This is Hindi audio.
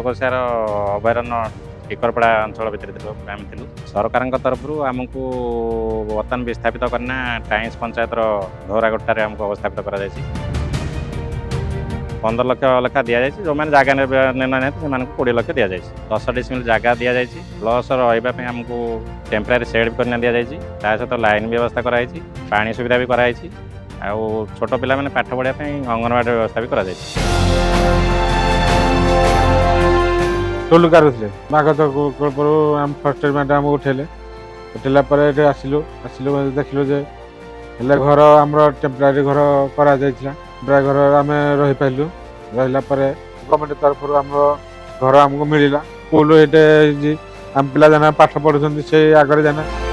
सातकोशियार अभयारण्य टिकरपड़ा अंचल भितर आम थी सरकार तरफ आमको बर्तमान विस्थापित करना टाइम्स पंचायत धौरागोटार आमको अवस्थापित कर 15 लाख लेखा दि जाए जो मैंने जगह निर्णय से 20 लाख दि जाए 10 डिसमिल जगह दि जाए प्लस रही आमको टेम्परारी सेड भी करना दि जाए सहित लाइन व्यवस्था कराई पानी सुविधा भी कराई छोट पिला मैंने पाठ पढ़ाई अंगनवाड़ी व्यवस्था भी कराई टोलुकार थे बाघ तो आम फर्स्ट टाइम आम उठेले उठेला आसिलु देखिलु जे घर आम टेम्परारी घर करा घर आम रही पाइलु रहा गवर्नमेंट तरफ आम घर आमको मिलला स्कूल ये आम पिला जाना पाठ पढ़ुं से आगे जाना